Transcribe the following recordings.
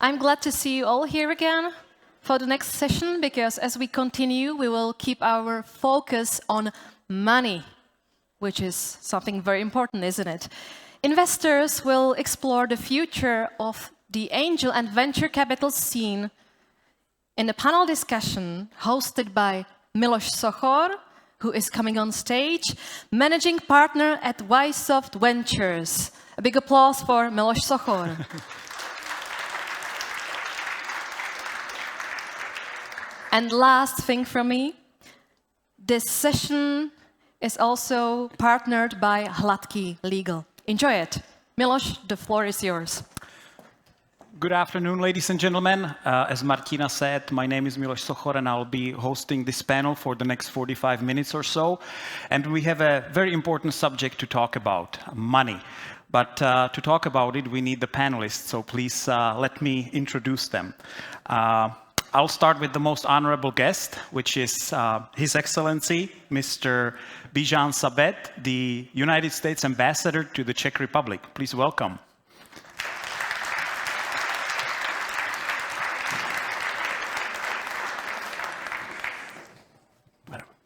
I'm glad to see you all here again for the next session, because as we continue, we will keep our focus on money, which is something very important, isn't it? Investors will explore the future of the angel and venture capital scene in a panel discussion hosted by Miloš Sochor, who is coming on stage, managing partner at Ysoft Ventures. A big applause for Miloš Sochor. And last thing from me, this session is also partnered by Hladký Legal. Enjoy it. Miloš, the floor is yours. Good afternoon, ladies and gentlemen. As Martina said, my name is Miloš Sochor, and I'll be hosting this panel for the next 45 minutes or so. And we have a very important subject to talk about, money. But to talk about it, we need the panelists, so please let me introduce them. I'll start with the most honorable guest, which is His Excellency, Mr. Bijan Sabet, the United States Ambassador to the Czech Republic. Please welcome.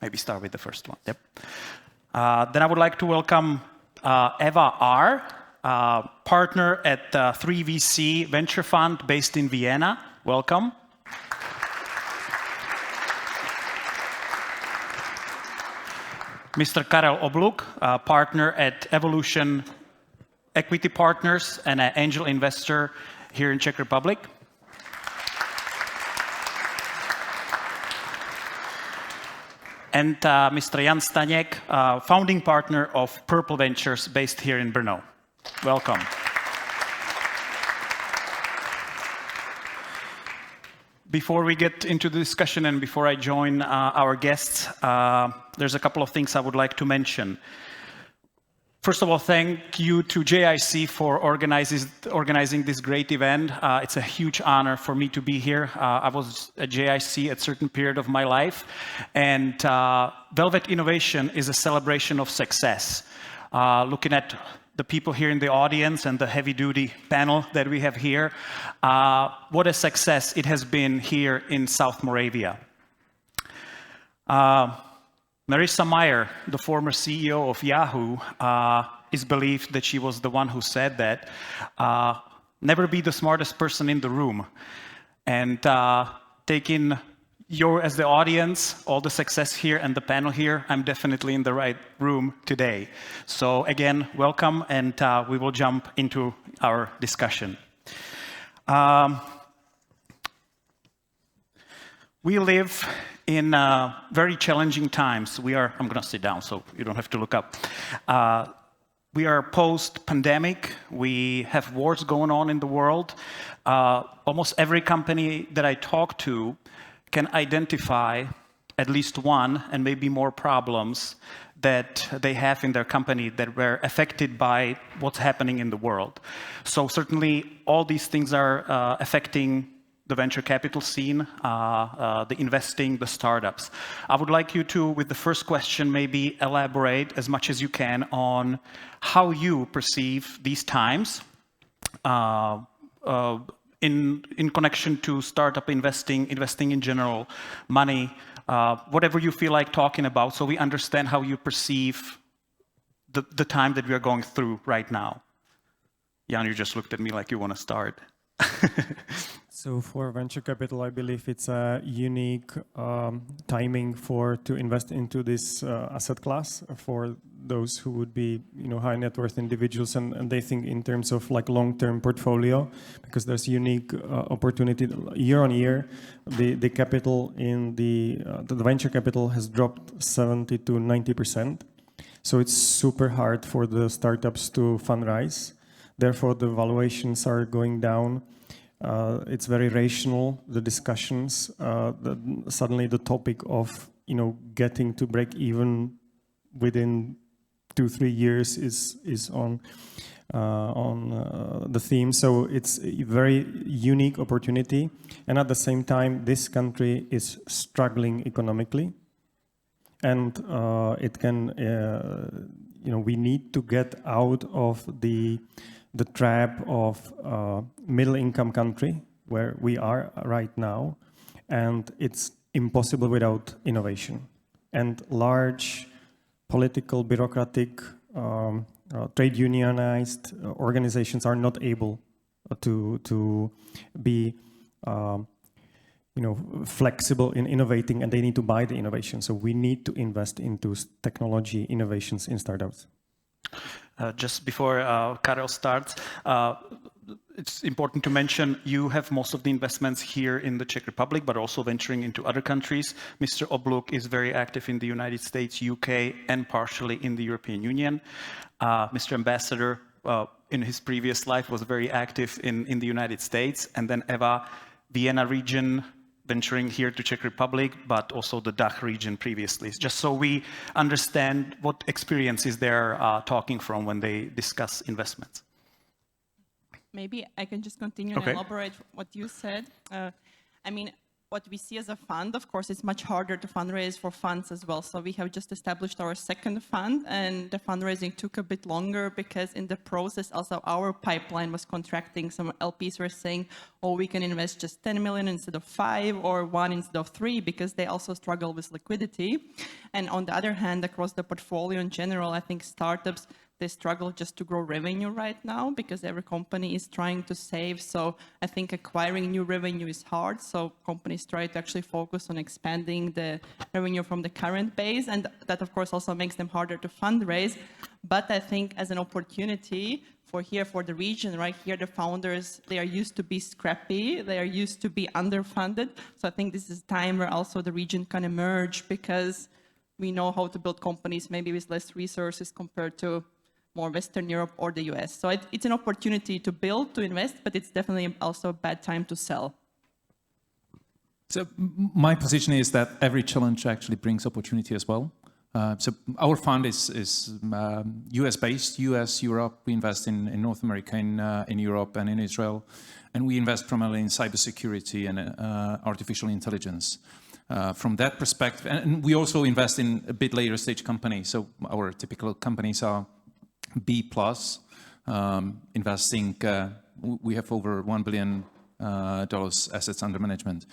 Maybe start with the first one. Yep. Then I would like to welcome Eva Arh, partner at 3VC Venture Fund based in Vienna. Welcome. Mr. Karel Obluk, partner at Evolution Equity Partners and an angel investor here in Czech Republic. And Mr. Jan Staněk, founding partner of Purple Ventures based here in Brno. Welcome. Before we get into the discussion and before I join our guests, there's a couple of things I would like to mention. First of all, thank you to JIC for organizing this great event. It's a huge honor for me to be here. I was at JIC at a certain period of my life, and Velvet Innovation is a celebration of success. Looking at the people here in the audience and the heavy-duty panel that we have here, what a success it has been here in South Moravia. Marissa Mayer, the former CEO of Yahoo, is believed that she was the one who said that, never be the smartest person in the room. And taking as the audience, all the success here and the panel here, I'm definitely in the right room today. So again, welcome, and we will jump into our discussion. We live in very challenging times. I'm going to sit down so you don't have to look up. We are post-pandemic. We have wars going on in the world. Almost every company that I talk to can identify at least one and maybe more problems that they have in their company that were affected by what's happening in the world. So certainly all these things are affecting the venture capital scene, the investing, the startups. I would like you to, with the first question, maybe elaborate as much as you can on how you perceive these times in connection to startup investing in general, money, whatever you feel like talking about, so we understand how you perceive the time that we are going through right now. Jan, you just looked at me like you want to start. So for venture capital, I believe it's a unique timing to invest into this asset class for those who would be, high net worth individuals, and they think in terms of like long-term portfolio, because there's unique opportunity year on year. The capital in the venture capital has dropped 70 to 90%. So it's super hard for the startups to fundraise. Therefore, the valuations are going down. It's very rational, the discussions. Suddenly the topic of, getting to break even within 2-3 years is on the theme. So it's a very unique opportunity. And at the same time, this country is struggling economically. And it can, we need to get out of the trap of middle-income country, where we are right now, and it's impossible without innovation. And large political, bureaucratic, trade unionized organizations are not able to be flexible in innovating, and they need to buy the innovation. So we need to invest into technology innovations in startups. Just before Karel starts, it's important to mention you have most of the investments here in the Czech Republic, but also venturing into other countries. Mr. Obluk is very active in the United States, UK, and partially in the European Union. Mr. Ambassador, in his previous life, was very active in the United States. And then Eva, Vienna region, venturing here to Czech Republic, but also the DACH region previously, just so we understand what experiences they're talking from when they discuss investments. Maybe I can just continue and elaborate what you said. I mean, what we see as a fund, of course, it's much harder to fundraise for funds as well. So we have just established our second fund, and the fundraising took a bit longer because in the process, also our pipeline was contracting. Some LPs were saying, oh, we can invest just 10 million instead of 5 or 1 instead of 3 because they also struggle with liquidity. And on the other hand, across the portfolio in general, I think startups, they struggle just to grow revenue right now because every company is trying to save. So I think acquiring new revenue is hard. So companies try to actually focus on expanding the revenue from the current base. And that, of course, also makes them harder to fundraise. But I think as an opportunity for the region, right here, the founders, they are used to be scrappy. They are used to be underfunded. So I think this is time where also the region can emerge because we know how to build companies maybe with less resources compared to more Western Europe or the US. So it's an opportunity to build, to invest, but it's definitely also a bad time to sell. So my position is that every challenge actually brings opportunity as well. So our fund is US-based, US, Europe. We invest in North America, in Europe and in Israel. And we invest primarily in cybersecurity and artificial intelligence. From that perspective, and we also invest in a bit later stage companies. So our typical companies are B+, investing, we have over $1 billion assets under management.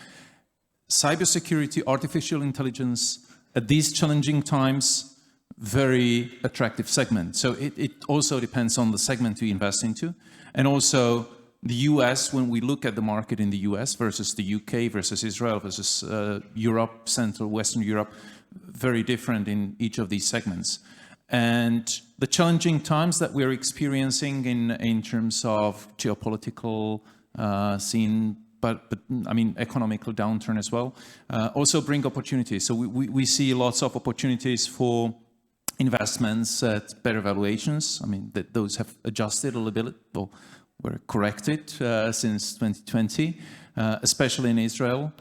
Cybersecurity, artificial intelligence, at these challenging times, very attractive segment. So it also depends on the segment you invest into. And also the US, when we look at the market in the US versus the UK versus Israel versus Europe, Central, Western Europe, very different in each of these segments. And the challenging times that we're experiencing in terms of geopolitical scene, but I mean economical downturn as well, also bring opportunities. So we see lots of opportunities for investments at better valuations. I mean that those have adjusted a little bit or were corrected since 2020, especially in Israel.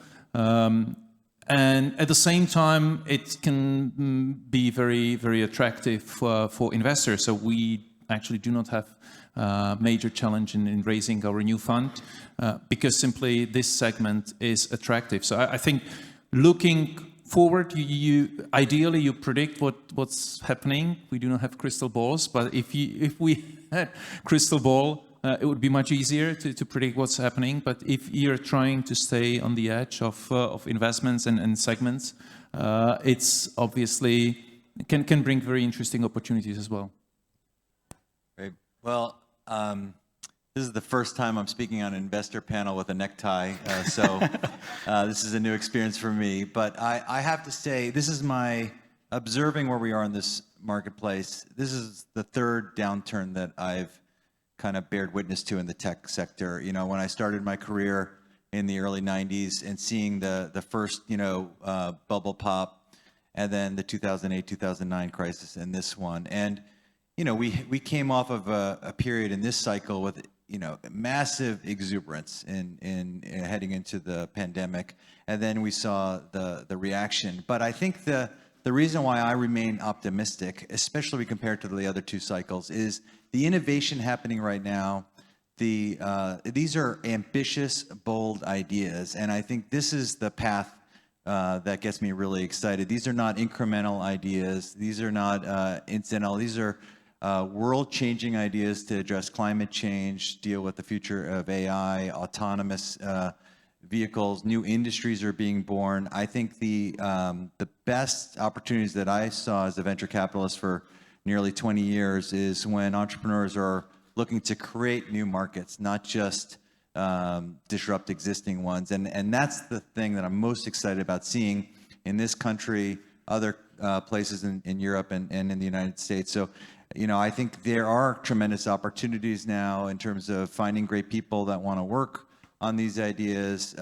And at the same time, it can be very, very attractive for investors. So we actually do not have a major challenge in raising our new fund because simply this segment is attractive. So I think looking forward, ideally you predict what's happening. We do not have crystal balls, but if we had crystal ball, it would be much easier to predict what's happening. But if you're trying to stay on the edge of investments and segments, it's obviously can bring very interesting opportunities as well. Great. Well, this is the first time I'm speaking on an investor panel with a necktie, so this is a new experience for me. But I have to say, this is my observing where we are in this marketplace. This is the third downturn that I've kind of bared witness to in the tech sector. You know, when I started my career in the early 90s and seeing the first, bubble pop, and then the 2008, 2009 crisis and this one. And, we came off of a period in this cycle with, massive exuberance in heading into the pandemic. And then we saw the reaction. But I think the reason why I remain optimistic, especially compared to the other two cycles, is the innovation happening right now. These are ambitious, bold ideas, and I think this is the path that gets me really excited. These are not incremental ideas. These are not incidental. These are world-changing ideas to address climate change, deal with the future of AI, autonomous vehicles, new industries are being born. I think the best opportunities that I saw as a venture capitalist for nearly 20 years is when entrepreneurs are looking to create new markets, not just disrupt existing ones. And that's the thing that I'm most excited about seeing in this country, other places in Europe and in the United States. So, you know, I think there are tremendous opportunities now in terms of finding great people that want to work on these ideas.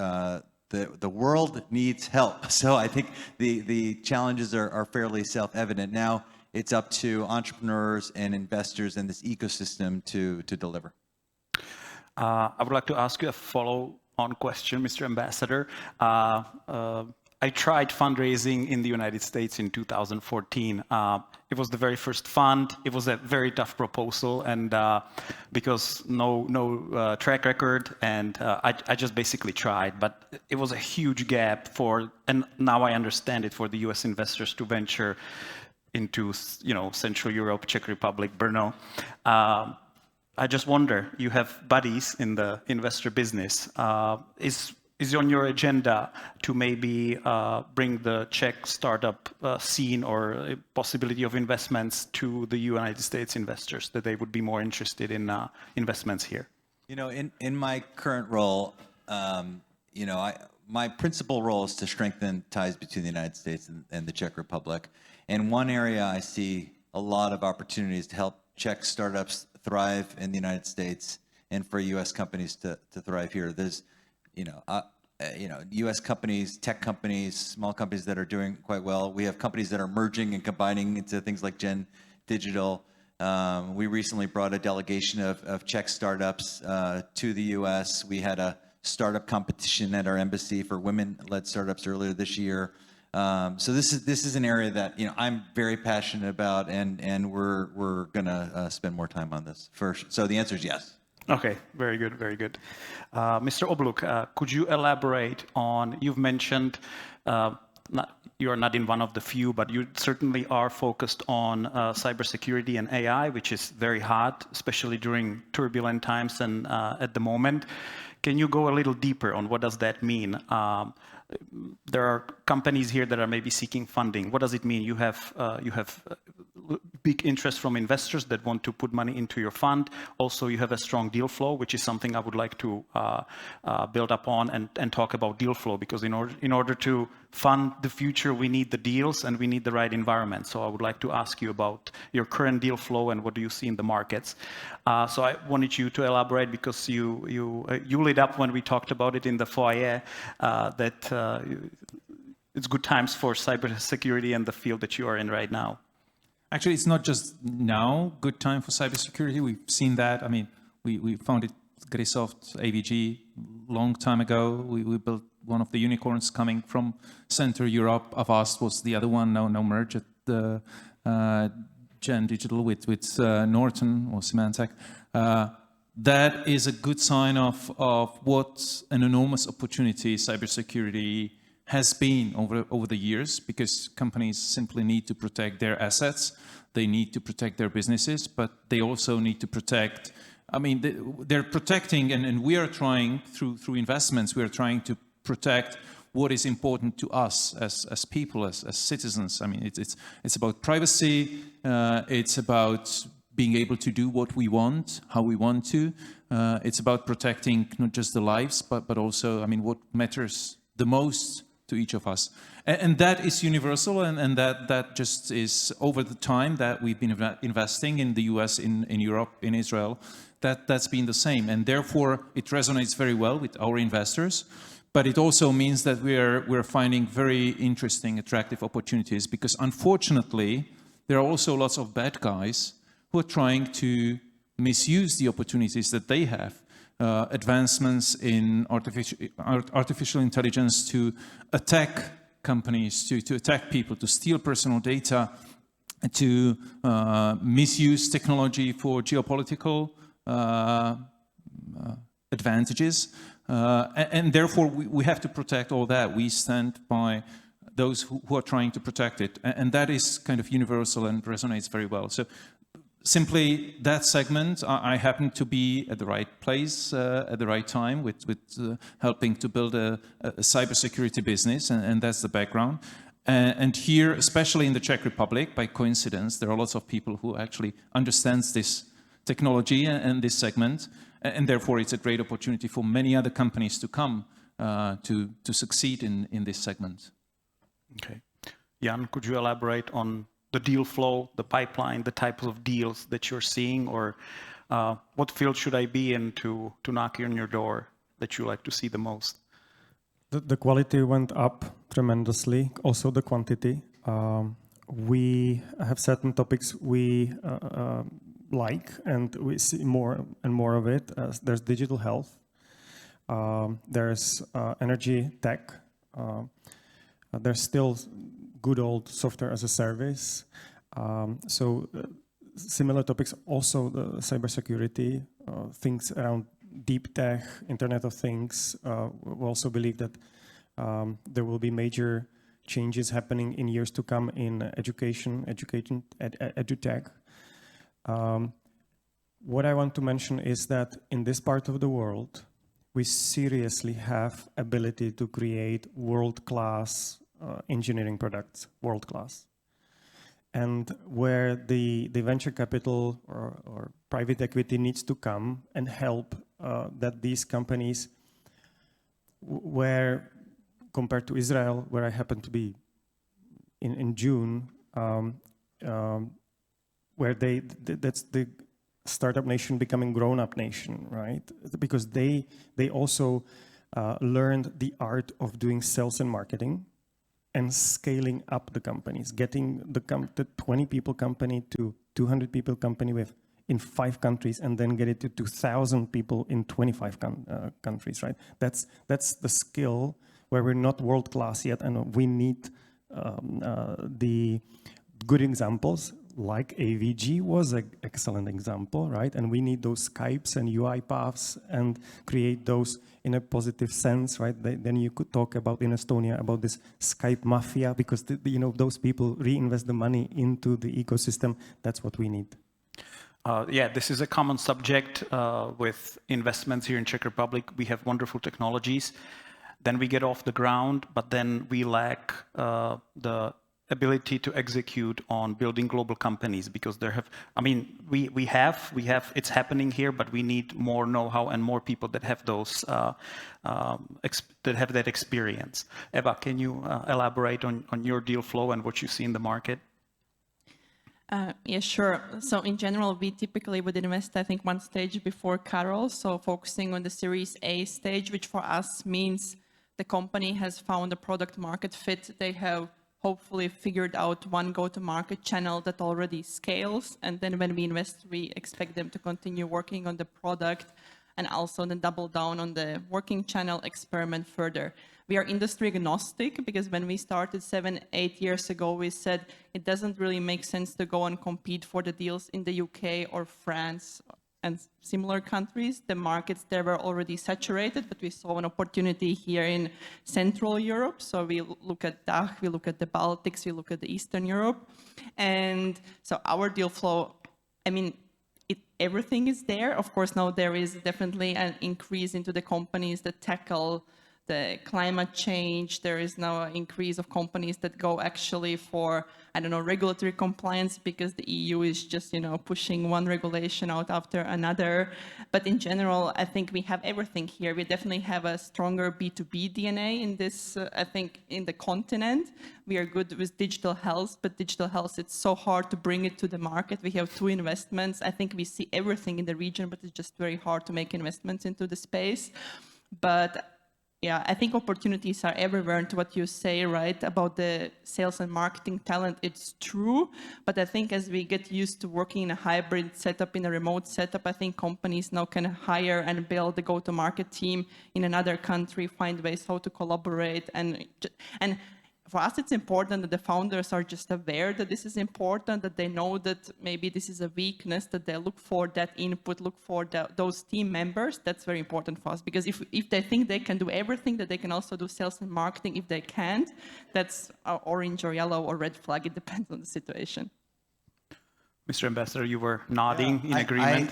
The world needs help. So I think the challenges are fairly self-evident. Now it's up to entrepreneurs and investors in this ecosystem to deliver. I would like to ask you a follow-on question, Mr. Ambassador. I tried fundraising in the United States in 2014. It was the very first fund. It was a very tough proposal, and because no track record, and I just basically tried. But it was a huge gap for, and now I understand it, for the U.S. investors to venture into, you know, Central Europe, Czech Republic, Brno. I just wonder, you have buddies in the investor business. Is on your agenda to maybe bring the Czech startup scene or a possibility of investments to the United States investors, that they would be more interested in investments here? You know, in my current role, you know, my principal role is to strengthen ties between the United States and the Czech Republic. And one area I see a lot of opportunities to help Czech startups thrive in the United States and for U.S. companies to thrive here. There's, you know, U.S. companies, tech companies, small companies that are doing quite well. We have companies that are merging and combining into things like Gen Digital. We recently brought a delegation of Czech startups to the U.S. We had a startup competition at our embassy for women-led startups earlier this year. So this is an area that, you know, I'm very passionate about, and we're gonna spend more time on this. So the answer is yes. Okay, very good, very good. Mr. Obluk, could you elaborate on, you've mentioned, you're not in one of the few, but you certainly are focused on cybersecurity and AI, which is very hot, especially during turbulent times and at the moment. Can you go a little deeper on what does that mean? There are companies here that are maybe seeking funding. What does it mean? You have big interest from investors that want to put money into your fund. Also, you have a strong deal flow, which is something I would like to build upon and talk about deal flow, because in order to fund the future, we need the deals and we need the right environment. So I would like to ask you about your current deal flow and what do you see in the markets. So I wanted you to elaborate, because you lit up when we talked about it in the foyer, that it's good times for cybersecurity and the field that you are in right now. Actually, it's not just now good time for cybersecurity. We've seen that. I mean, we founded Grisoft AVG long time ago. We built one of the unicorns coming from Central Europe. Avast was the other one. Now merged the Gen Digital with Norton or Symantec. That is a good sign of what an enormous opportunity cybersecurity has been over the years, because companies simply need to protect their assets, they need to protect their businesses, but they also need to protect, I mean, they're protecting, and we are trying, through investments, we are trying to protect what is important to us as people, as citizens. I mean, it's about privacy, it's about being able to do what we want, how we want to. It's about protecting not just the lives, but also, I mean, what matters the most to each of us. And that is universal, and that just is over the time that we've been investing in the US, in Europe, in Israel, that's been the same. And therefore, it resonates very well with our investors. But it also means that we're finding very interesting, attractive opportunities, because unfortunately, there are also lots of bad guys who are trying to misuse the opportunities that they have. Advancements in artificial intelligence to attack companies, to attack people, to steal personal data, to misuse technology for geopolitical advantages. And therefore, we have to protect all that. We stand by those who are trying to protect it. And that is kind of universal and resonates very well. So simply that segment, I happened to be at the right place at the right time with helping to build a cybersecurity business, and that's the background. And here, especially in the Czech Republic, by coincidence, there are lots of people who actually understands this technology and this segment, and therefore it's a great opportunity for many other companies to come to succeed in this segment. Okay. Jan, could you elaborate on the deal flow, the pipeline, the types of deals that you're seeing, or what field should I be in to knock on your door that you like to see the most? The quality went up tremendously, also the quantity. We have certain topics we like, and we see more and more of it. There's digital health, there's energy tech, there's still good old software as a service. Similar topics, also the cybersecurity, things around deep tech, Internet of Things. We also believe that there will be major changes happening in years to come in education, edutech. What I want to mention is that in this part of the world, we seriously have ability to create world-class engineering products, world-class. And where the venture capital or private equity needs to come and help that these companies, where compared to Israel, where I happen to be in June, where that's the startup nation becoming grown-up nation, right? Because they also learned the art of doing sales and marketing and scaling up the companies, getting the 20 people company to 200 people company in 5 countries, and then get it to 2,000 people in 25 countries, right? That's the skill where we're not world class yet, and we need the good examples. Like AVG was an excellent example, right? And we need those Skypes and UiPaths and create those in a positive sense, right? Then you could talk about in Estonia about this Skype mafia, because those people reinvest the money into the ecosystem. That's what we need. Yeah, this is a common subject with investments here in Czech Republic. We have wonderful technologies. Then we get off the ground, but then we lack the ability to execute on building global companies, because we have it's happening here, but we need more know-how and more people that have those that experience. Eva, can you elaborate on your deal flow and what you see in the market? Yeah, sure. So in general, we typically would invest, I think, one stage before Karel, so focusing on the Series A stage, which for us means the company has found a product market fit. They have hopefully figured out one go-to-market channel that already scales. And then when we invest, we expect them to continue working on the product and also then double down on the working channel, experiment further. We are industry agnostic, because when we started 7-8 years ago, we said it doesn't really make sense to go and compete for the deals in the UK or France and similar countries. The markets there were already saturated, but we saw an opportunity here in Central Europe. So we look at DACH, we look at the Baltics, we look at the Eastern Europe. And so our deal flow, everything is there. Of course, now there is definitely an increase into the companies that tackle the climate change. There is now an increase of companies that go actually for, regulatory compliance, because the EU is just, pushing one regulation out after another. But in general, I think we have everything here. We definitely have a stronger B2B DNA in this, I think, in the continent. We are good with digital health, but digital health, it's so hard to bring it to the market. We have 2 investments. I think we see everything in the region, but it's just very hard to make investments into the space. But yeah, I think opportunities are everywhere. And what you say, right, about the sales and marketing talent, it's true. But I think as we get used to working in a hybrid setup, in a remote setup, I think companies now can hire and build the go-to-market team in another country, find ways how to collaborate. And for us, it's important that the founders are just aware that this is important, that they know that maybe this is a weakness, that they look for that input, look for those team members. That's very important for us, because if they think they can do everything, that they can also do sales and marketing. If they can't, that's orange or yellow or red flag. It depends on the situation. Mr. Ambassador, you were nodding in agreement.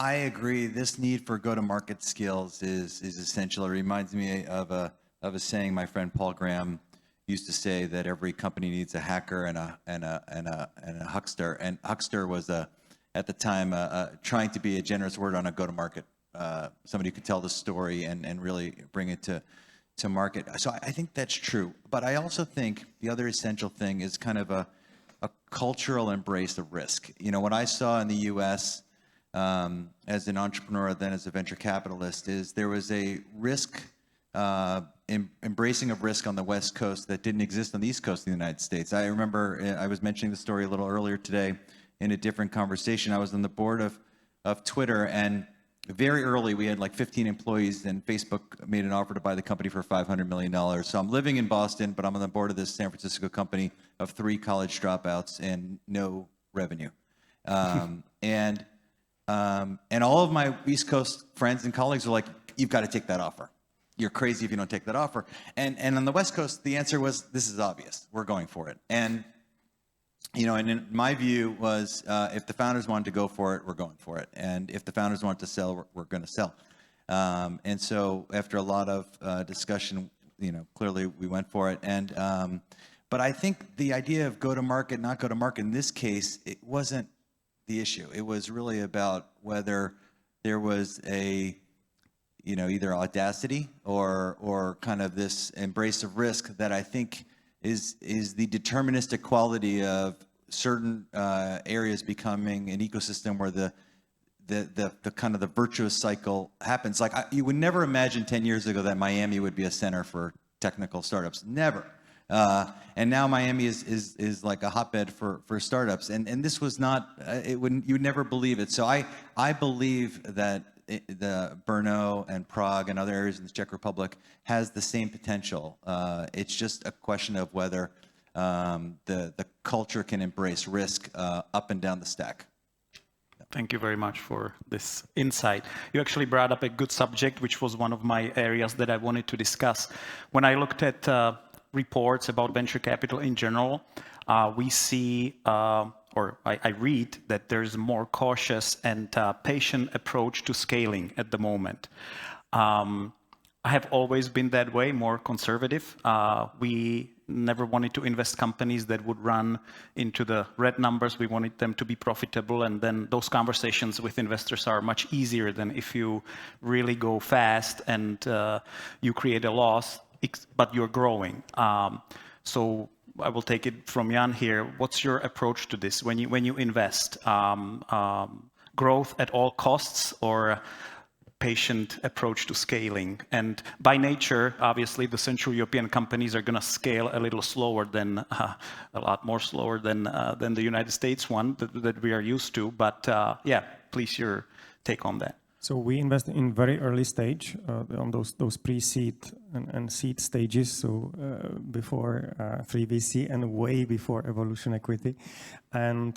I agree. This need for go-to-market skills is essential. It reminds me of a saying my friend Paul Graham used to say, that every company needs a hacker and a huckster. And huckster was at the time trying to be a generous word on a go-to-market. Somebody who could tell the story and really bring it to market. So I think that's true. But I also think the other essential thing is kind of a cultural embrace of risk. You know, what I saw in the U.S. As an entrepreneur, then as a venture capitalist, is there was a risk, embracing of risk on the West Coast that didn't exist on the East Coast of the United States. I remember I was mentioning the story a little earlier today in a different conversation. I was on the board of Twitter, and very early we had like 15 employees, and Facebook made an offer to buy the company for $500 million. So I'm living in Boston, but I'm on the board of this San Francisco company of 3 college dropouts and no revenue. And all of my East Coast friends and colleagues were like, "You've got to take that offer. You're crazy if you don't take that offer." And on the West Coast, the answer was, "This is obvious. We're going for it." And you know, and in my view was, if the founders wanted to go for it, we're going for it. And if the founders wanted to sell, we're going to sell. And so after a lot of discussion, you know, clearly we went for it. And but I think the idea of go to market, not go to market in this case, it wasn't the issue. It was really about whether there was a, you know, either audacity or kind of this embrace of risk that I think is the deterministic quality of certain areas becoming an ecosystem where the kind of the virtuous cycle happens. Like you would never imagine 10 years ago that Miami would be a center for technical startups. Never. And now Miami is like a hotbed for startups. And this was not, you would never believe it. So I believe that the Brno and Prague and other areas in the Czech Republic has the same potential. It's just a question of whether the culture can embrace risk up and down the stack. Thank you very much for this insight. You actually brought up a good subject, which was one of my areas that I wanted to discuss. When I looked at reports about venture capital in general, we see, or I read that there's a more cautious and patient approach to scaling at the moment. I have always been that way, more conservative. We never wanted to invest companies that would run into the red numbers. We wanted them to be profitable, and then those conversations with investors are much easier than if you really go fast and you create a loss, but you're growing. So I will take it from Jan here. What's your approach to this when you invest? Growth at all costs or patient approach to scaling? And by nature, obviously, the Central European companies are going to scale a little slower than, a lot more slower than the United States one that we are used to. But yeah, please, your take on that. So we invest in very early stage on those pre-seed and seed stages, so before 3VC and way before Evolution Equity. And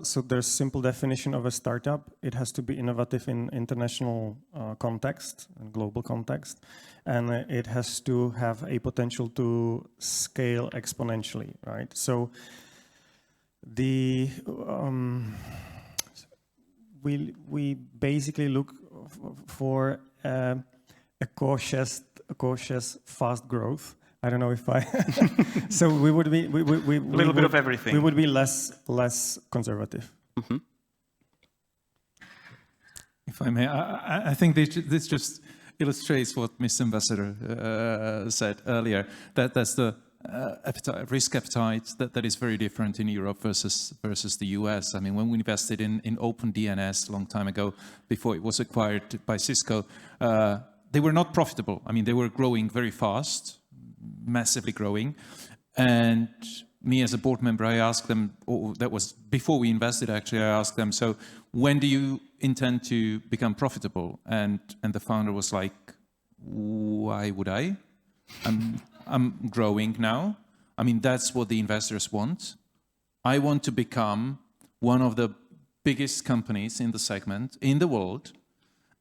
so there's simple definition of a startup. It has to be innovative in international context and global context, and it has to have a potential to scale exponentially, right? So the we basically look for a cautious, fast growth. I don't know if I. So we would be a little bit of everything. We would be less conservative. Mm-hmm. If I may, I think this just illustrates what Mr. Ambassador said earlier. That's the risk appetite that is very different in Europe versus the US. I mean, when we invested in OpenDNS a long time ago, before it was acquired by Cisco, they were not profitable. I mean, they were growing very fast, massively growing. And me as a board member, I asked them, that was before we invested actually, I asked them, so when do you intend to become profitable? And the founder was like, why would I? I'm growing now. I mean, that's what the investors want. I want to become one of the biggest companies in the segment in the world.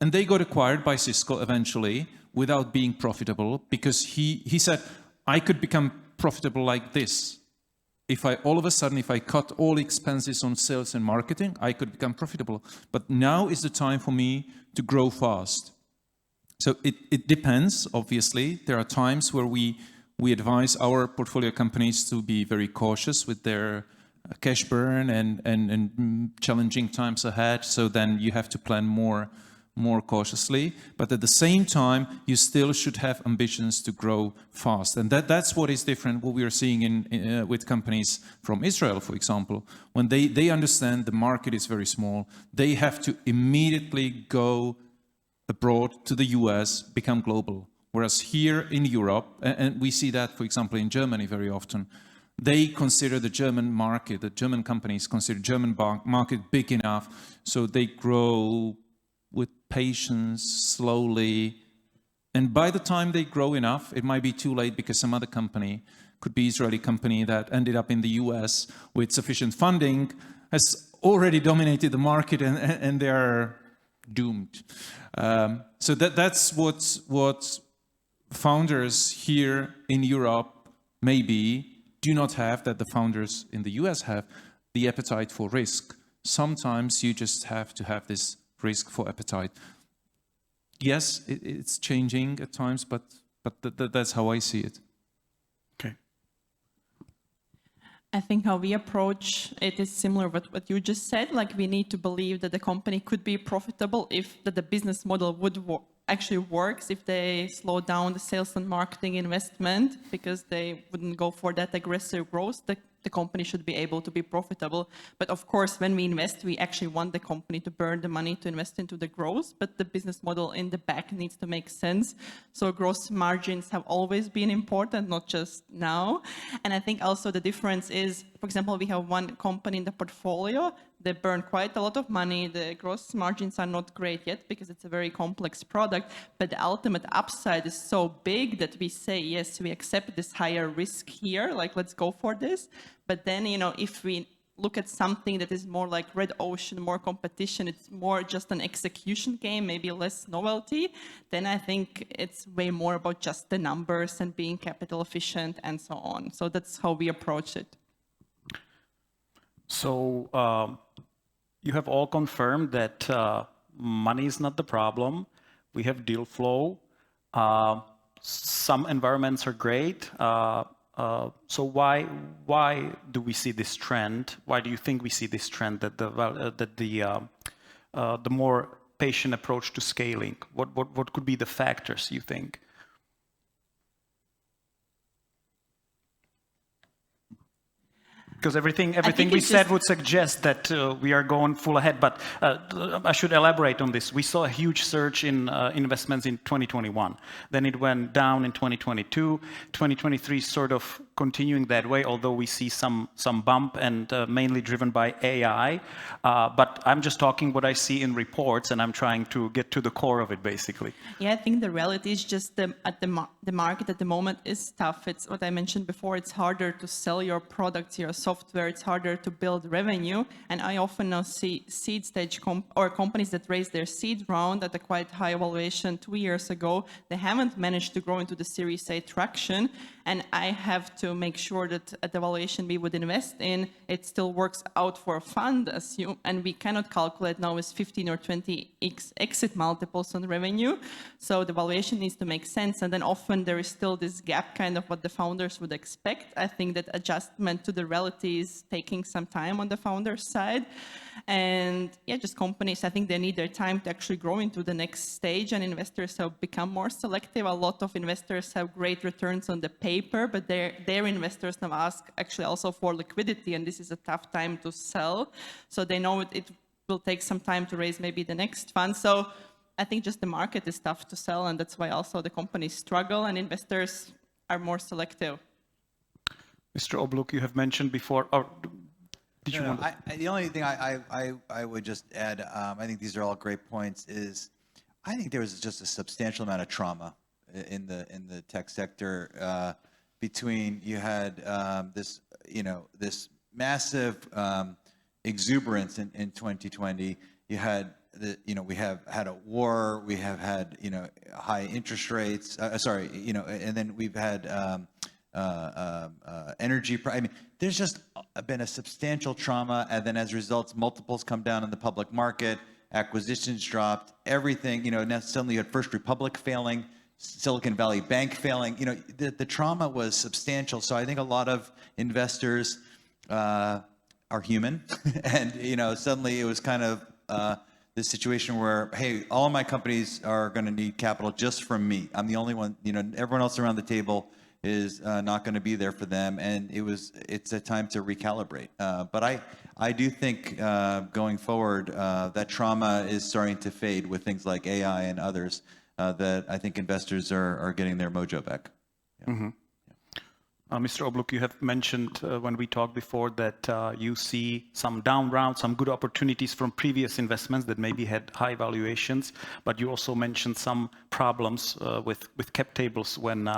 And they got acquired by Cisco eventually without being profitable because he said, I could become profitable like this if I all of a sudden, if I cut all expenses on sales and marketing, I could become profitable. But now is the time for me to grow fast. So it depends, obviously. There are times where we advise our portfolio companies to be very cautious with their cash burn and challenging times ahead. So then you have to plan more cautiously. But at the same time, you still should have ambitions to grow fast. And that's what is different, what we are seeing with companies from Israel, for example. When they understand the market is very small, they have to immediately go abroad to the US, become global. Whereas here in Europe, and we see that, for example, in Germany very often, they consider the German market, the German companies consider the German market big enough, so they grow with patience, slowly. And by the time they grow enough, it might be too late because some other company, could be Israeli company that ended up in the US with sufficient funding, has already dominated the market and they are doomed. So that's what founders here in Europe maybe do not have, that the founders in the US have, the appetite for risk. Sometimes you just have to have this risk for appetite. Yes, it's changing at times, but that's how I see it. Okay. I think how we approach it is similar with what you just said. Like, we need to believe that the company could be profitable if that the business model would actually works if they slow down the sales and marketing investment, because they wouldn't go for that aggressive growth. The company should be able to be profitable. But of course, when we invest, we actually want the company to burn the money to invest into the growth, but the business model in the back needs to make sense. So gross margins have always been important, not just now. And I think also the difference is, for example, we have one company in the portfolio. They burn quite a lot of money. The gross margins are not great yet because it's a very complex product, but the ultimate upside is so big that we say, yes, we accept this higher risk here, like, let's go for this. But then, you know, if we look at something that is more like red ocean, more competition, it's more just an execution game, maybe less novelty, then I think it's way more about just the numbers and being capital efficient and so on. So that's how we approach it. So you have all confirmed that money is not the problem. We have deal flow. Some environments are great. So why do we see this trend? Why do you think we see this trend that the more patient approach to scaling? What could be the factors you think? Because everything we said would suggest that we are going full ahead, but I should elaborate on this. We saw a huge surge in investments in 2021. Then it went down in 2022. 2023 sort of continuing that way, although we see some bump and mainly driven by AI. But I'm just talking what I see in reports, and I'm trying to get to the core of it, basically. Yeah, I think the reality is just the market at the moment is tough. It's what I mentioned before. It's harder to sell your products, your software. It's harder to build revenue. And I often now see seed stage companies that raised their seed round at a quite high valuation 2 years ago. They haven't managed to grow into the Series A traction. And I have to make sure that at the valuation we would invest in, it still works out for a fund, and we cannot calculate now with 15 or 20x exit multiples on revenue. So the valuation needs to make sense. And then often there is still this gap, kind of what the founders would expect. I think that adjustment to the reality is taking some time on the founder's side. And yeah, just companies, I think they need their time to actually grow into the next stage, and investors have become more selective. A lot of investors have great returns on the paper, but their investors now ask actually also for liquidity, and this is a tough time to sell. So they know it will take some time to raise maybe the next fund. So I think just the market is tough to sell, and that's why also the companies struggle and investors are more selective. Mr. Obluk, you have mentioned before, or did you want to? The only thing I would just add, I think these are all great points, is I think there was just a substantial amount of trauma in the tech sector. Between you had this massive exuberance in 2020. You had we have had a war. We have had high interest rates. And then we've had energy. I mean, there's just been a substantial trauma, and then as a result, multiples come down in the public market, acquisitions dropped, everything. Now suddenly you had First Republic failing, Silicon Valley Bank failing. The trauma was substantial. So I think a lot of investors are human, and suddenly it was kind of this situation where, hey, all of my companies are going to need capital just from me. I'm the only one. Everyone else around the table is not going to be there for them, and it's a time to recalibrate. But I do think going forward that trauma is starting to fade with things like AI and others. That I think investors are getting their mojo back. Yeah. Mm-hmm. Mr. Obluk, you have mentioned when we talked before that you see some down rounds, some good opportunities from previous investments that maybe had high valuations, but you also mentioned some problems with cap tables when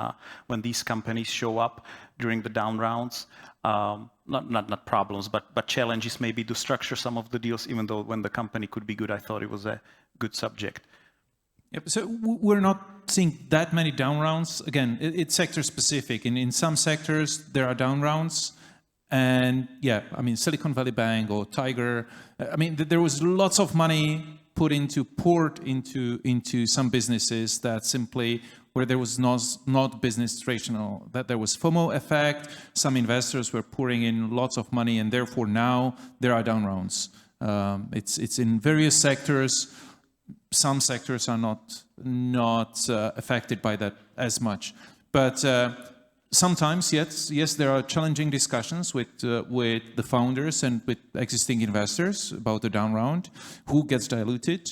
these companies show up during the down rounds. Not problems, but challenges maybe to structure some of the deals, even though when the company could be good. I thought it was a good subject. Yep. So we're not seeing that many down rounds. Again, it's sector specific. In some sectors, there are down rounds. And yeah, I mean, Silicon Valley Bank or Tiger, I mean, there was lots of money poured into some businesses that simply, where there was not business rational, that there was FOMO effect. Some investors were pouring in lots of money, and therefore now there are down rounds. It's in various sectors. Some sectors are not affected by that as much, but sometimes yes, there are challenging discussions with the founders and with existing investors about the down round. Who gets diluted?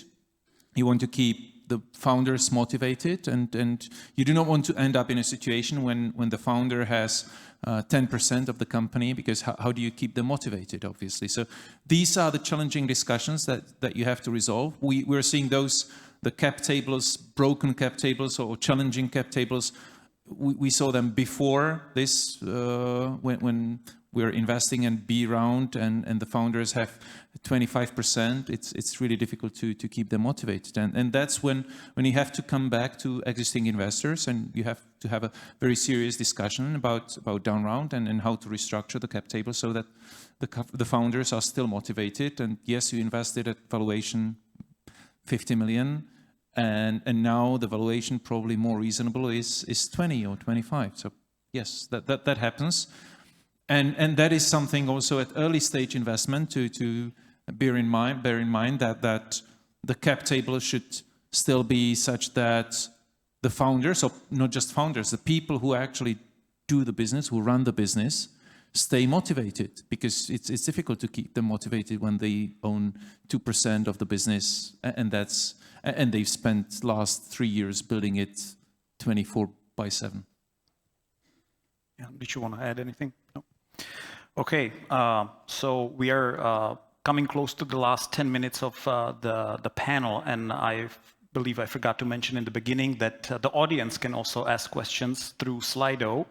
You want to keep the founders motivated, and you do not want to end up in a situation when the founder has 10% of the company, because how do you keep them motivated, obviously? So these are the challenging discussions that you have to resolve. We're seeing the cap tables, broken cap tables or challenging cap tables. We saw them before this, when we're investing in B round and the founders have 25%, it's really difficult to keep them motivated. And that's when you have to come back to existing investors, and you have to have a very serious discussion about down round and how to restructure the cap table so that the founders are still motivated. And yes, you invested at valuation 50 million, and now the valuation probably more reasonable is 20 or 25. So yes, that happens. And that is something also at early stage investment to bear in mind that the cap table should still be such that the founders, or not just founders, the people who actually do the business, who run the business, stay motivated, because it's difficult to keep them motivated when they own 2% of the business, and they've spent last 3 years building it 24/7. Yeah. Did you want to add anything? No. Okay, so we are coming close to the last 10 minutes of the panel, and I believe I forgot to mention in the beginning that the audience can also ask questions through Slido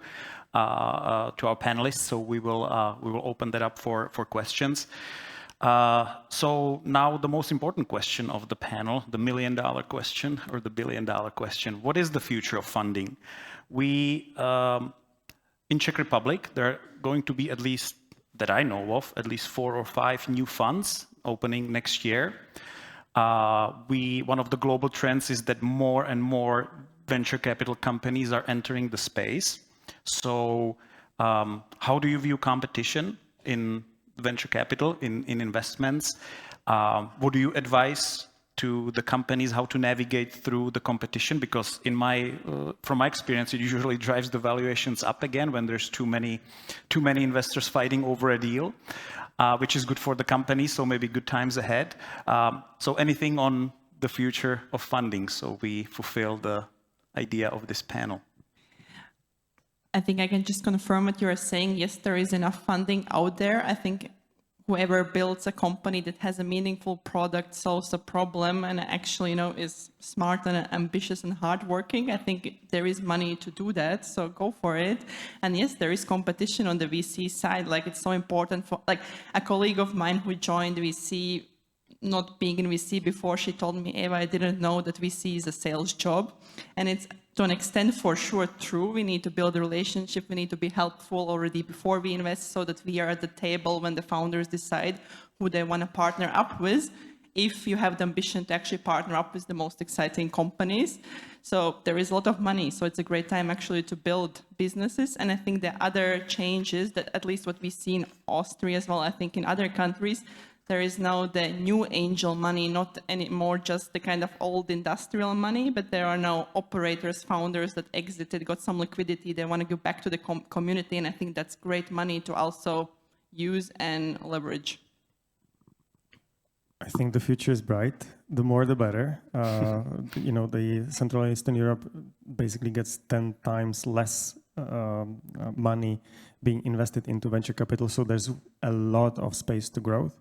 to our panelists. So we will open that up for questions. So now the most important question of the panel, the $1 million question or the $1 billion question: what is the future of funding? In Czech Republic, there are going to be, at least that I know of, at least 4 or 5 new funds opening next year. One of the global trends is that more and more venture capital companies are entering the space. So how do you view competition in venture capital, in investments? What do you advise to the companies how to navigate through the competition? Because from my experience, it usually drives the valuations up again when there's too many investors fighting over a deal, which is good for the company. So maybe good times ahead. So anything on the future of funding, so we fulfill the idea of this panel. I think I can just confirm what you are saying. Yes, there is enough funding out there. I think whoever builds a company that has a meaningful product, solves a problem, and actually, is smart and ambitious and hardworking, I think there is money to do that. So go for it. And yes, there is competition on the VC side. Like, it's so important for, like, a colleague of mine who joined VC, not being in VC before, she told me, Eva, I didn't know that VC is a sales job. And it's to an extent for sure true. We need to build a relationship. We need to be helpful already before we invest so that we are at the table when the founders decide who they want to partner up with, if you have the ambition to actually partner up with the most exciting companies. So there is a lot of money. So it's a great time actually to build businesses. And I think the other changes that at least what we see in Austria as well, I think in other countries, there is now the new angel money, not anymore just the kind of old industrial money, but there are now operators, founders that exited, got some liquidity. They want to go back to the community. And I think that's great money to also use and leverage. I think the future is bright. The more, the better. The Central and Eastern Europe basically gets 10 times less money being invested into venture capital. So there's a lot of space to growth.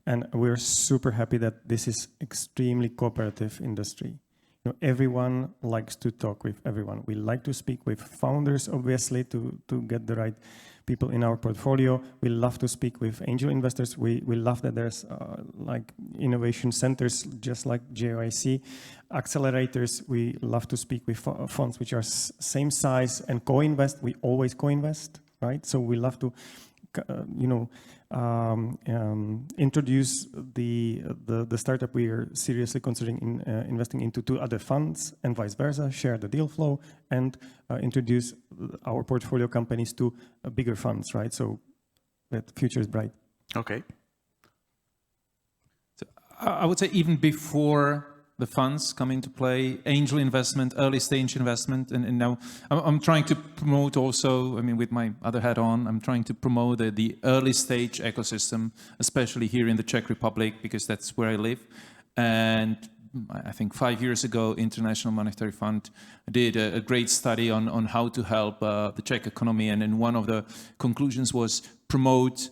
And we're super happy that this is extremely cooperative industry. Everyone likes to talk with everyone. We like to speak with founders, obviously, to get the right people in our portfolio. We love to speak with angel investors. We love that there's like innovation centers, just like JOIC. Accelerators, we love to speak with funds which are same size and co-invest. We always co-invest, right? So we love to, introduce the startup we are seriously considering investing into to other funds and vice versa, share the deal flow, and introduce our portfolio companies to bigger funds, right? So the future is bright. Okay. So I would say even before the funds come into play, angel investment, early stage investment, and now I'm trying to promote also, I mean, with my other hat on, I'm trying to promote the early stage ecosystem, especially here in the Czech Republic, because that's where I live. And I think 5 years ago, International Monetary Fund did a great study on how to help the Czech economy. And then one of the conclusions was promote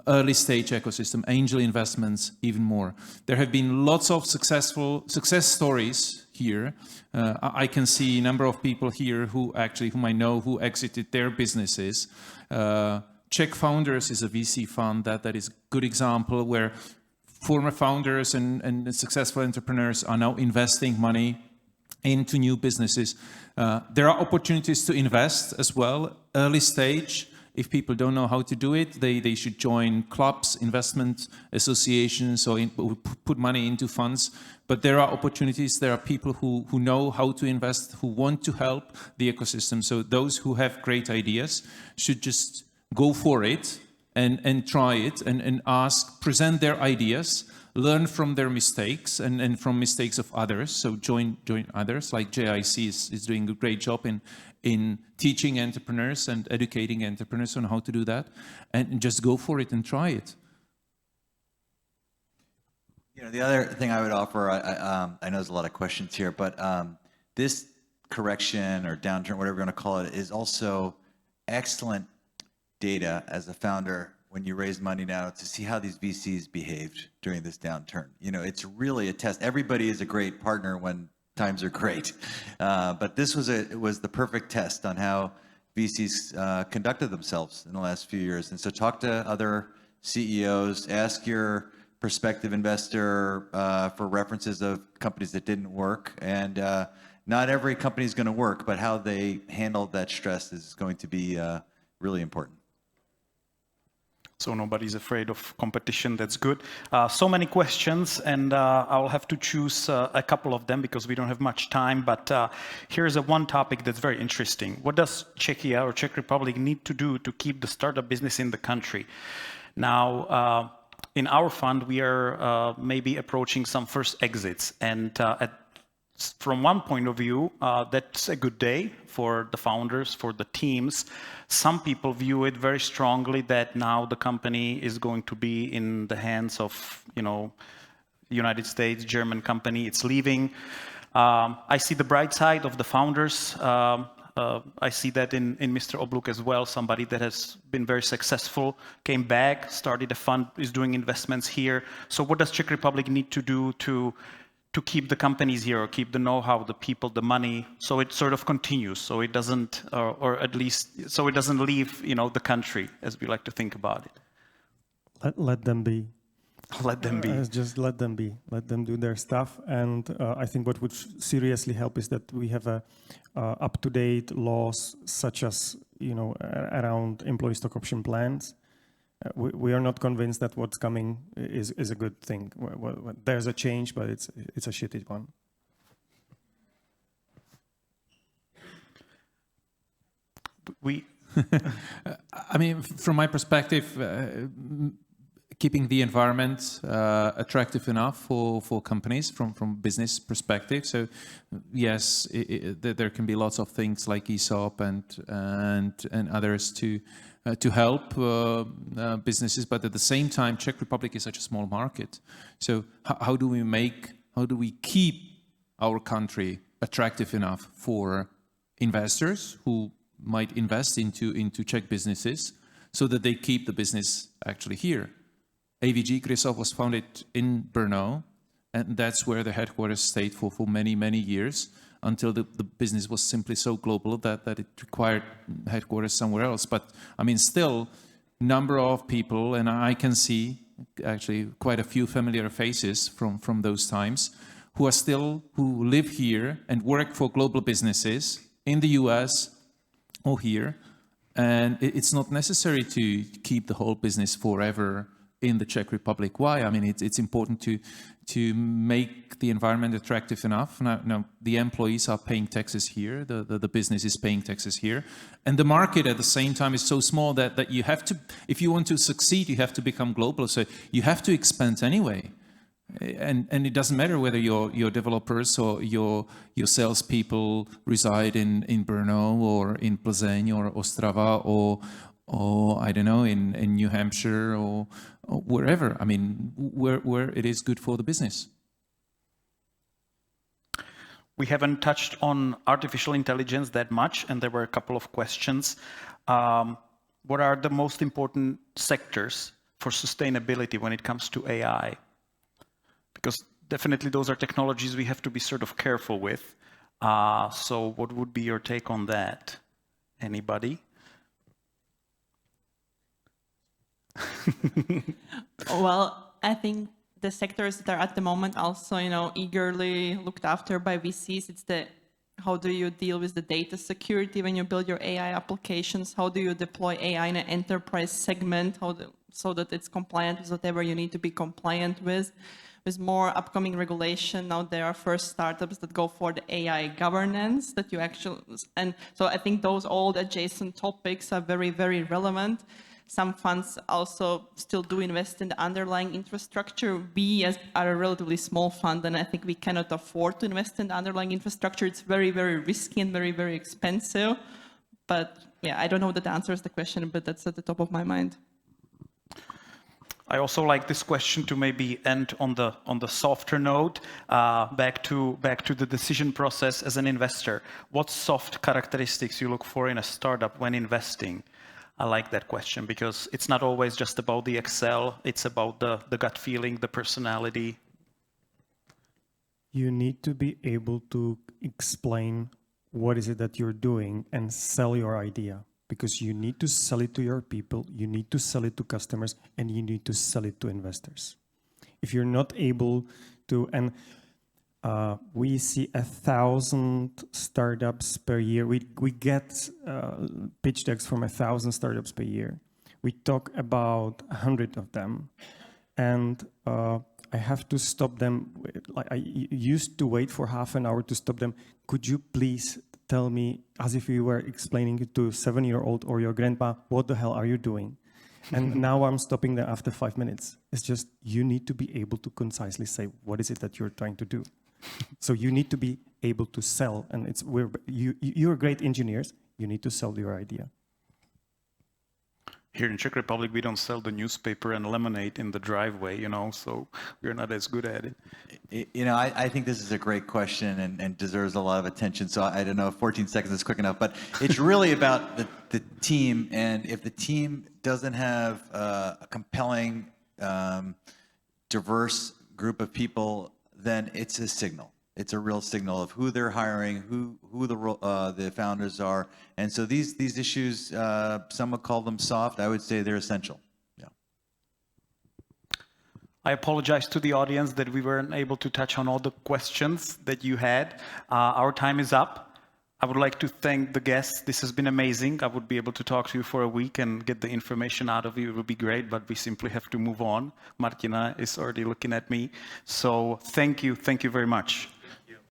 early stage ecosystem, angel investments even more. There have been lots of success stories here. I can see a number of people here whom I know who exited their businesses. Czech Founders is a VC fund that is a good example where former founders and successful entrepreneurs are now investing money into new businesses. There are opportunities to invest as well, early stage. If people don't know how to do it, they should join clubs, investment associations, or put money into funds. But there are opportunities. There are people who know how to invest, who want to help the ecosystem. So those who have great ideas should just go for it and try it and present their ideas, learn from their mistakes and from mistakes of others. So join others, like JIC is doing a great job in teaching entrepreneurs and educating entrepreneurs on how to do that, and just go for it and try it. The other thing I would offer, I know there's a lot of questions here, but this correction or downturn, whatever you want to call it, is also excellent data as a founder when you raise money now to see how these VCs behaved during this downturn. It's really a test. Everybody is a great partner when times are great, but this was the perfect test on how VCs conducted themselves in the last few years. And so talk to other CEOs, ask your prospective investor for references of companies that didn't work. And not every company is going to work, but how they handled that stress is going to be really important. So nobody's afraid of competition. That's good. So many questions, and I'll have to choose a couple of them because we don't have much time. But here's one topic that's very interesting. What does Czechia or Czech Republic need to do to keep the startup business in the country? Now, in our fund, we are maybe approaching some first exits, and from one point of view, that's a good day for the founders, for the teams. Some people view it very strongly that now the company is going to be in the hands of, United States, German company. It's leaving. I see the bright side of the founders. I see that in Mr. Obluk as well, somebody that has been very successful, came back, started a fund, is doing investments here. So what does Czech Republic need to do to keep the companies here, or keep the know-how, the people, the money, so it sort of continues, so it doesn't, or at least, so it doesn't leave, the country, as we like to think about it? Let them be. Let them be. Just let them be. Let them do their stuff. And I think what would seriously help is that we have up-to-date laws such as, around employee stock option plans. We are not convinced that what's coming is a good thing. There's a change, but it's a shitty one. I mean, from my perspective, keeping the environment attractive enough for companies from business perspective. So yes, there can be lots of things like ESOP and others to help businesses, but at the same time, Czech Republic is such a small market. So how do we keep our country attractive enough for investors who might invest into Czech businesses so that they keep the business actually here? AVG Krysov was founded in Brno, and that's where the headquarters stayed for many, many years until the business was simply so global that it required headquarters somewhere else. But I mean, still, number of people, and I can see actually quite a few familiar faces from those times, who live here and work for global businesses in the US or here. And it's not necessary to keep the whole business forever in the Czech Republic. Why? I mean, it's important to make the environment attractive enough. Now the employees are paying taxes here, the business is paying taxes here, and the market at the same time is so small that you have to, if you want to succeed, you have to become global. So you have to expand anyway. And it doesn't matter whether your developers or your salespeople reside in Brno or in Plzeň or Ostrava or I don't know, in New Hampshire or wherever. I mean, where it is good for the business. We haven't touched on artificial intelligence that much, and there were a couple of questions. What are the most important sectors for sustainability when it comes to AI? Because definitely those are technologies we have to be sort of careful with. So what would be your take on that? Anybody? Well, I think the sectors that are at the moment also, eagerly looked after by VCs, it's how do you deal with the data security when you build your AI applications? How do you deploy AI in an enterprise segment so that it's compliant with whatever you need to be compliant with? With more upcoming regulation, now there are first startups that go for the AI governance that you actually, and so I think those old adjacent topics are very, very relevant. Some funds also still do invest in the underlying infrastructure. We are a relatively small fund, and I think we cannot afford to invest in the underlying infrastructure. It's very, very risky and very, very expensive. But yeah, I don't know that answers the question, but that's at the top of my mind. I also like this question to maybe end on the softer note, back to the decision process as an investor. What soft characteristics you look for in a startup when investing? I like that question because it's not always just about the Excel, it's about the gut feeling, the personality. You need to be able to explain what is it that you're doing and sell your idea. Because you need to sell it to your people, you need to sell it to customers, and you need to sell it to investors. If you're not able to, and we see 1,000 startups per year. We get pitch decks from 1,000 startups per year. We talk about 100 of them, and I have to stop them. I used to wait for half an hour to stop them. Could you please tell me, as if you were explaining it to a 7-year-old or your grandpa, what the hell are you doing? And now I'm stopping them after 5 minutes. It's just, you need to be able to concisely say, what is it that you're trying to do? So you need to be able to sell, and you're great engineers, you need to sell your idea. Here in Czech Republic, we don't sell the newspaper and lemonade in the driveway, so we're not as good at it. I think this is a great question and deserves a lot of attention. So I don't know if 14 seconds is quick enough, but it's really about the team. And if the team doesn't have a compelling, diverse group of people, then it's a signal. It's a real signal of who they're hiring, who the founders are. And so these issues, some would call them soft. I would say they're essential. Yeah. I apologize to the audience that we weren't able to touch on all the questions that you had. Our time is up. I would like to thank the guests. This has been amazing. I would be able to talk to you for a week and get the information out of you. It would be great, but we simply have to move on. Martina is already looking at me. So thank you very much.